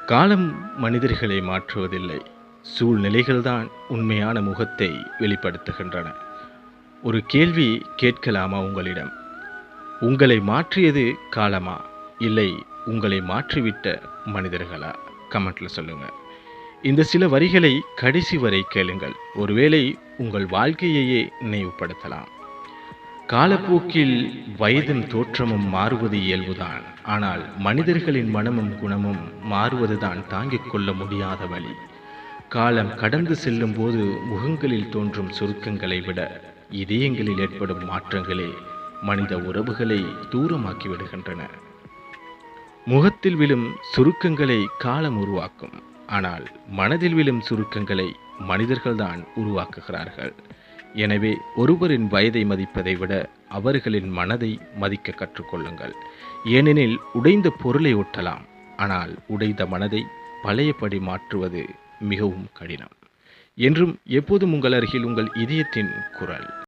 காலம் மனிதர்களை மாற்றுவதில்லை. சூழ்நிலைகள்தான் உண்மையான முகத்தை வெளிப்படுத்துகின்றன. ஒரு கேள்வி கேட்கலாமா உங்களிடம்? உங்களை மாற்றியது காலமா, இல்லை உங்களை மாற்றிவிட்ட மனிதர்களா? கமெண்ட்ல சொல்லுங்க. இந்த சில வரிகளை கடைசி வரை கேளுங்கள். ஒருவேளை உங்கள் வாழ்க்கையையே நினைவுபடுத்தலாம். காலப்போக்கில் வயதும் தோற்றமும் மாறுவது இயல்புதான். ஆனால் மனிதர்களின் மனமும் குணமும் மாறுவதுதான் தாங்கிக் கொள்ள முடியாத வழி. காலம் கடந்து செல்லும் போது முகங்களில் தோன்றும் சுருக்கங்களை விட இதயங்களில் ஏற்படும் மாற்றங்களே மனித உறவுகளை தூரமாக்கி விடுகின்றன. முகத்தில் விழும் சுருக்கங்களை காலம் உருவாக்கும். ஆனால் மனதில் விழும் சுருக்கங்களை மனிதர்கள்தான் உருவாக்குகிறார்கள். எனவே ஒருவரின் வயதை மதிப்பதை விட அவர்களின் மனதை மதிக்க கற்றுக்கொள்ளுங்கள். ஏனெனில் உடைந்த பொருளை ஒட்டலாம், ஆனால் உடைந்த மனதை பழையபடி மாற்றுவது மிகவும் கடினம். என்றும் எப்போதும் உங்கள் அருகில் உங்கள் இதயத்தின் குரல்.